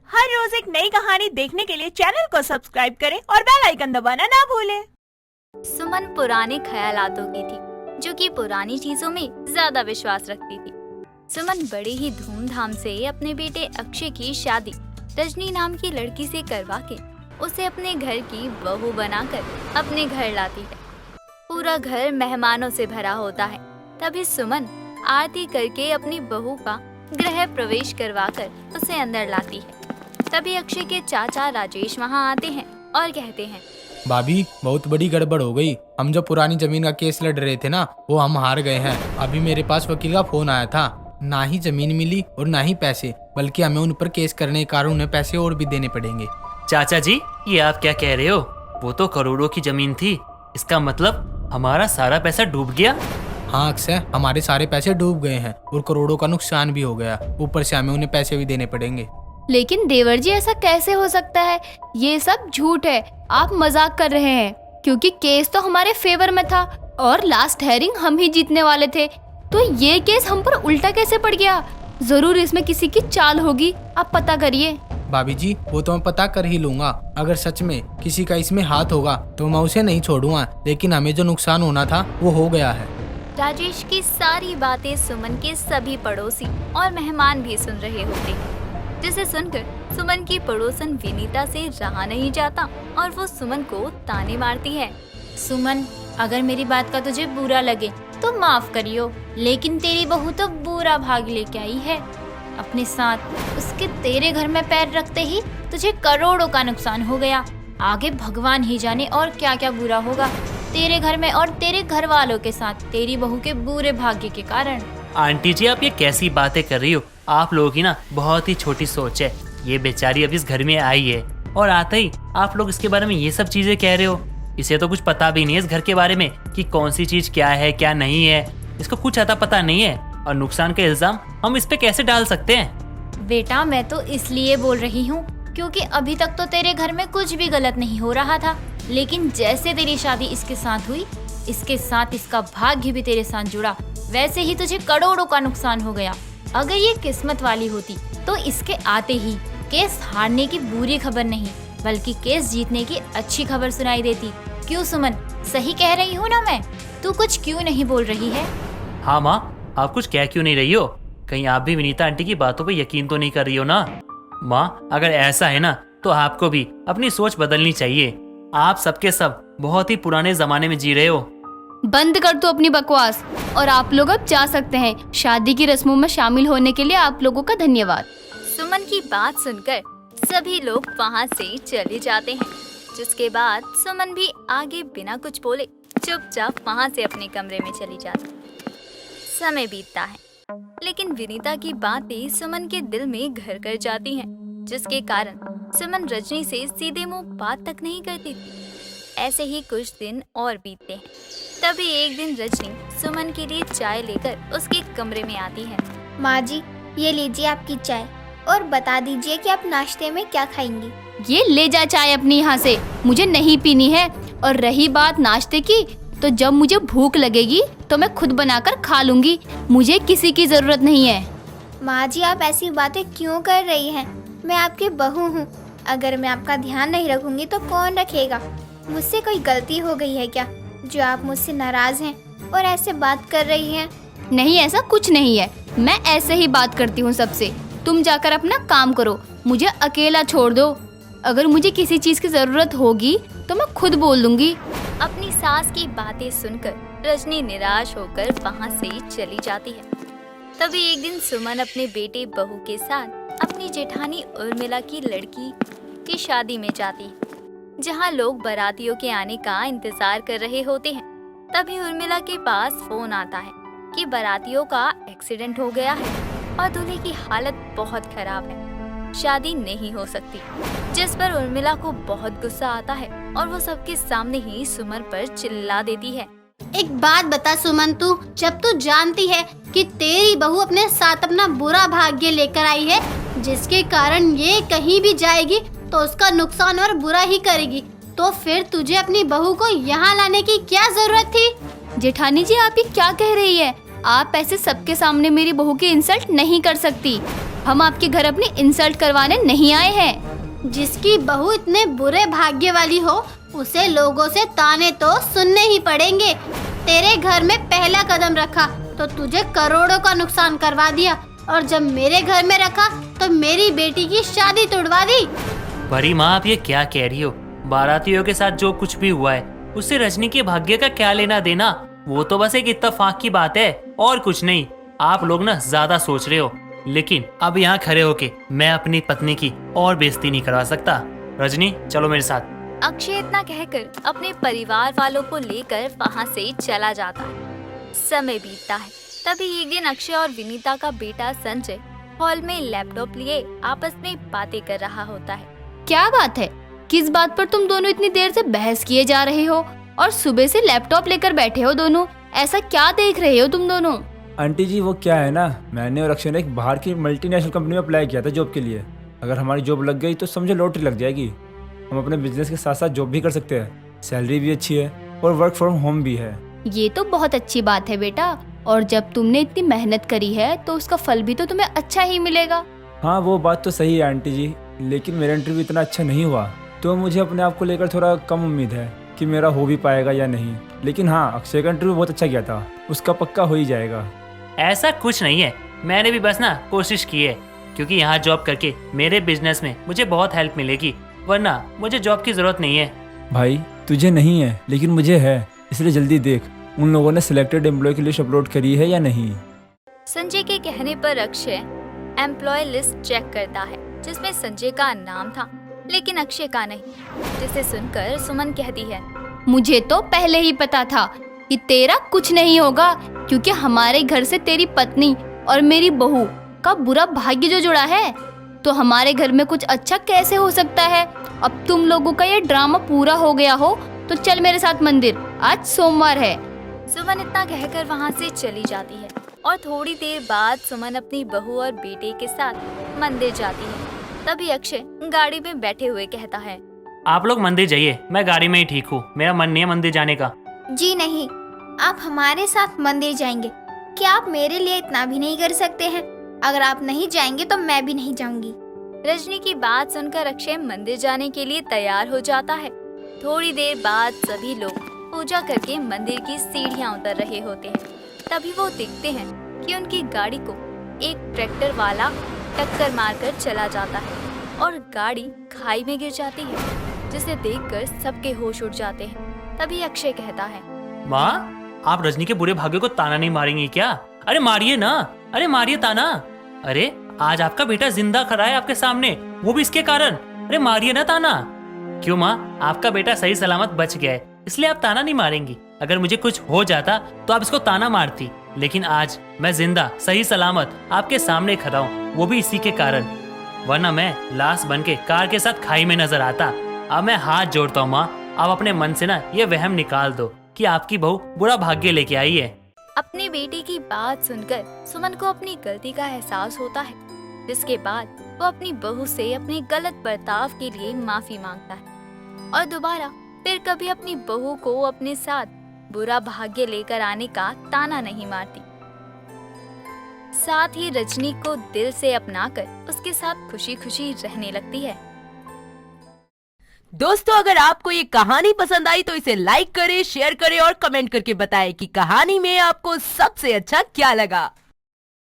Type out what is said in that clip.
हर रोज एक नई कहानी देखने के लिए चैनल को सब्सक्राइब करें और बेल आइकन दबाना ना भूलें। सुमन पुराने ख्यालातों की थी, जो कि पुरानी चीजों में ज्यादा विश्वास रखती थी। सुमन बड़े ही धूमधाम से अपने बेटे अक्षय की शादी रजनी नाम की लड़की से करवा के उसे अपने घर की बहू बनाकर अपने घर लाती है। पूरा घर मेहमानों से भरा होता है। तभी सुमन आरती करके अपनी बहू का गृह प्रवेश करवाकर उसे अंदर लाती है। तभी अक्षय के चाचा राजेश वहाँ आते हैं और कहते हैं, भाभी बहुत बड़ी गड़बड़ हो गई। हम जो पुरानी जमीन का केस लड़ रहे थे ना, वो हम हार गए हैं। अभी मेरे पास वकील का फोन आया था। ना ही जमीन मिली और ना ही पैसे, बल्कि हमें उन पर केस करने के कारण उन्हें पैसे और भी देने पड़ेंगे। चाचा जी, ये आप क्या कह रहे हो? वो तो करोड़ों की जमीन थी। इसका मतलब हमारा सारा पैसा डूब गया? हाँ अक्षय, हमारे सारे पैसे डूब गए हैं और करोड़ों का नुकसान भी हो गया। ऊपर से हमें उन्हें पैसे भी देने पड़ेंगे। लेकिन देवर जी, ऐसा कैसे हो सकता है? ये सब झूठ है। आप मजाक कर रहे हैं, क्योंकि केस तो हमारे फेवर में था और लास्ट हेयरिंग हम ही जीतने वाले थे। तो ये केस हम पर उल्टा कैसे पड़ गया? जरूर इसमें किसी की चाल होगी। आप पता करिए। भाभी जी, वो तो मैं पता कर ही लूंगा। अगर सच में किसी का इसमें हाथ होगा तो मैं उसे नहीं छोड़ूंगा, लेकिन हमें जो नुकसान होना था वो हो गया है। राजेश की सारी बातें सुमन के सभी पड़ोसी और मेहमान भी सुन रहे होते हैं, जिसे सुनकर सुमन की पड़ोसन विनीता से रहा नहीं जाता और वो सुमन को ताने मारती है। सुमन, अगर मेरी बात का तुझे बुरा लगे तो माफ करियो, लेकिन तेरी बहू तो बुरा भाग लेके आई है अपने साथ। उसके तेरे घर में पैर रखते ही तुझे करोड़ों का नुकसान हो गया। आगे भगवान ही जाने और क्या क्या बुरा होगा तेरे घर में और तेरे घर वालों के साथ, तेरी बहू के बुरे भाग्य के कारण। आंटी जी, आप ये कैसी बातें कर रही हो? आप लोगों की ना बहुत ही छोटी सोच है। ये बेचारी अब इस घर में आई है और आते ही आप लोग इसके बारे में ये सब चीजें कह रहे हो। इसे तो कुछ पता भी नहीं है इस घर के बारे में कि कौन सी चीज क्या है क्या नहीं है। इसको कुछ आता पता नहीं है और नुकसान का इल्जाम हम इस पे कैसे डाल सकते हैं? बेटा, मैं तो इसलिए बोल रही हूँ क्योंकि अभी तक तो तेरे घर में कुछ भी गलत नहीं हो रहा था, लेकिन जैसे तेरी शादी इसके साथ हुई, इसके साथ इसका भाग्य भी तेरे साथ जुड़ा, वैसे ही तुझे करोड़ों का नुकसान हो गया। अगर ये किस्मत वाली होती तो इसके आते ही केस हारने की बुरी खबर नहीं, बल्कि केस जीतने की अच्छी खबर सुनाई देती। क्यों सुमन, सही कह रही हूँ ना मैं? तू कुछ क्यों नहीं बोल रही है? हाँ माँ, आप कुछ कह क्यों नहीं रही हो? कहीं आप भी विनीता आंटी की बातों पे यकीन तो नहीं कर रही हो ना? माँ, अगर ऐसा है ना तो आपको भी अपनी सोच बदलनी चाहिए। आप सबके सब बहुत ही पुराने जमाने में जी रहे हो। बंद कर तू अपनी बकवास, और आप लोग अब जा सकते हैं। शादी की रस्मों में शामिल होने के लिए आप लोगों का धन्यवाद। सुमन की बात सुनकर सभी लोग वहाँ से चले जाते हैं, जिसके बाद सुमन भी आगे बिना कुछ बोले चुपचाप वहाँ से अपने कमरे में चली जाती। समय बीतता है, लेकिन विनीता की बातें सुमन के दिल में घर कर जाती हैं, जिसके कारण सुमन रजनी से सीधे मुंह बात तक नहीं करती थी। ऐसे ही कुछ दिन और बीतते हैं। तभी एक दिन रजनी सुमन के लिए चाय लेकर उसके कमरे में आती है। माँ जी, ये लीजिए आपकी चाय, और बता दीजिए कि आप नाश्ते में क्या खाएंगी। ये ले जा चाय अपनी यहाँ से, मुझे नहीं पीनी है। और रही बात नाश्ते की, तो जब मुझे भूख लगेगी तो मैं खुद बनाकर खा लूंगी। मुझे किसी की जरूरत नहीं है। माँ जी, आप ऐसी बातें क्यों कर रही हैं? मैं आपकी बहू हूँ। अगर मैं आपका ध्यान नहीं रखूंगी तो कौन रखेगा? मुझसे कोई गलती हो गई है क्या, जो आप मुझसे नाराज हैं और ऐसे बात कर रही हैं? नहीं, ऐसा कुछ नहीं है। मैं ऐसे ही बात करती हूँ सबसे। तुम जाकर अपना काम करो, मुझे अकेला छोड़ दो। अगर मुझे किसी चीज की जरूरत होगी तो मैं खुद बोल दूंगी। अपनी सास की बातें सुनकर रजनी निराश होकर वहाँ से चली जाती है। तभी एक दिन सुमन अपने बेटे बहू के साथ अपनी जेठानी उर्मिला की लड़की की शादी में जाती है, जहाँ लोग बारातियों के आने का इंतजार कर रहे होते हैं। तभी उर्मिला के पास फोन आता है कि बारातियों का एक्सीडेंट हो गया है और दूल्हे की हालत बहुत खराब है, शादी नहीं हो सकती। जिस पर उर्मिला को बहुत गुस्सा आता है और वो सबके सामने ही सुमन पर चिल्ला देती है। एक बात बता सुमन, तू जब तू जानती है कि तेरी बहू अपने साथ अपना बुरा भाग्य लेकर आई है, जिसके कारण ये कहीं भी जाएगी तो उसका नुकसान और बुरा ही करेगी, तो फिर तुझे अपनी बहू को यहाँ लाने की क्या जरूरत थी? जेठानी जी, आप ये क्या कह रही है? आप ऐसे सबके सामने मेरी बहू की इंसल्ट नहीं कर सकती। हम आपके घर अपनी इंसल्ट करवाने नहीं आए हैं। जिसकी बहू इतने बुरे भाग्य वाली हो उसे लोगों से ताने तो सुनने ही पड़ेंगे। तेरे घर में पहला कदम रखा तो तुझे करोड़ों का नुकसान करवा दिया, और जब मेरे घर में रखा तो मेरी बेटी की शादी तुड़वा दी। परी माँ, आप ये क्या कह रही हो? बारातियों के साथ जो कुछ भी हुआ है उससे रजनी के भाग्य का क्या लेना देना? वो तो बस एक इत्तेफाक की बात है और कुछ नहीं। आप लोग ना ज्यादा सोच रहे हो, लेकिन अब यहाँ खड़े होके मैं अपनी पत्नी की और बेइज्जती नहीं करवा सकता। रजनी, चलो मेरे साथ। अक्षय इतना कहकर अपने परिवार वालों को लेकर वहाँ से चला जाता है। समय बीतता है। तभी एक दिन अक्षय और विनीता का बेटा संजय हॉल में लैपटॉप लिए आपस में बातें कर रहा होता है। क्या बात है? किस बात पर तुम दोनों इतनी देर से बहस किए जा रहे हो और सुबह से लैपटॉप लेकर बैठे हो दोनों? ऐसा क्या देख रहे हो तुम दोनों? आंटी जी, वो क्या है ना, मैंने और अक्षय ने एक बाहर की मल्टीनेशनल कंपनी में अप्लाई किया था जॉब के लिए। अगर हमारी जॉब लग गई तो समझो लॉटरी लग जाएगी। हम अपने बिजनेस के साथ साथ जॉब भी कर सकते हैं, सैलरी भी अच्छी है और वर्क फ्रॉम होम भी है। ये तो बहुत अच्छी बात है बेटा, और जब तुमने इतनी मेहनत करी है तो उसका फल भी तो तुम्हें अच्छा ही मिलेगा। हाँ, वो बात तो सही है आंटी जी, लेकिन मेरा इंटरव्यू इतना अच्छा नहीं हुआ तो मुझे अपने आप को लेकर थोड़ा कम उम्मीद है कि मेरा हो भी पाएगा या नहीं। लेकिन हाँ, अक्षय का इंटरव्यू बहुत अच्छा गया था, उसका पक्का हो ही जाएगा। ऐसा कुछ नहीं है, मैंने भी बस ना कोशिश की है, क्योंकि यहाँ जॉब करके मेरे बिजनेस में मुझे बहुत हेल्प मिलेगी, वरना मुझे जॉब की जरूरत नहीं है। भाई, तुझे नहीं है लेकिन मुझे है, इसलिए जल्दी देख उन लोगों ने सिलेक्टेड एम्प्लॉय की लिस्ट अपलोड करी है या नहीं। संजय के कहने पर अक्षय एम्प्लॉय लिस्ट चेक करता है, जिसमें संजय का नाम था लेकिन अक्षय का नहीं। जिसे सुनकर सुमन कहती है, मुझे तो पहले ही पता था कि तेरा कुछ नहीं होगा, क्योंकि हमारे घर से तेरी पत्नी और मेरी बहू का बुरा भाग्य जो जुड़ा है, तो हमारे घर में कुछ अच्छा कैसे हो सकता है। अब तुम लोगों का ये ड्रामा पूरा हो गया हो तो चल मेरे साथ मंदिर, आज सोमवार है। सुमन इतना कहकर वहाँ से चली जाती है और थोड़ी देर बाद सुमन अपनी बहू और बेटे के साथ मंदिर जाती है। तभी अक्षय गाड़ी में बैठे हुए कहता है, आप लोग मंदिर जाइए, मैं गाड़ी में ही ठीक हूँ, मेरा मन नहीं है मंदिर जाने का। जी नहीं, आप हमारे साथ मंदिर जाएंगे। क्या आप मेरे लिए इतना भी नहीं कर सकते हैं? अगर आप नहीं जाएंगे तो मैं भी नहीं जाऊंगी। रजनी की बात सुनकर अक्षय मंदिर जाने के लिए तैयार हो जाता है। थोड़ी देर बाद सभी लोग पूजा करके मंदिर की सीढ़ियाँ उतर रहे होते हैं। तभी वो देखते हैं कि उनकी गाड़ी को एक ट्रैक्टर वाला टक्कर मारकर चला जाता है और गाड़ी खाई में गिर जाती है, जिसे देखकर सबके होश उड़ जाते हैं। तभी अक्षय कहता है, माँ, आप रजनी के बुरे भाग्य को ताना नहीं मारेंगी क्या? अरे मारिए ना, अरे मारिए ताना। अरे आज आपका बेटा जिंदा खड़ा है आपके सामने, वो भी इसके कारण। अरे मारिए ना ताना। क्यों माँ, आपका बेटा सही सलामत बच गया है, इसलिए आप ताना नहीं मारेंगी। अगर मुझे कुछ हो जाता तो आप इसको ताना मारती, लेकिन आज मैं जिंदा सही सलामत आपके सामने खड़ा हूँ, वो भी इसी के कारण, वरना मैं लाश बन के कार के साथ खाई में नजर आता। अब मैं हाथ जोड़ता हूँ माँ, आप अपने मन से ना ये वहम निकाल दो कि आपकी बहू बुरा भाग्य लेके आई है। अपनी बेटी की बात सुनकर सुमन को अपनी गलती का एहसास होता है, जिसके बाद वो अपनी बहू से अपने गलत बर्ताव के लिए माफी मांगता है और दोबारा फिर कभी अपनी बहू को अपने साथ बुरा भाग्य लेकर आने का ताना नहीं मारती। साथ ही रजनी को दिल से अपनाकर उसके साथ खुशी खुशी रहने लगती है। दोस्तों, अगर आपको ये कहानी पसंद आई तो इसे लाइक करें, शेयर करें और कमेंट करके बताएं कि कहानी में आपको सबसे अच्छा क्या लगा।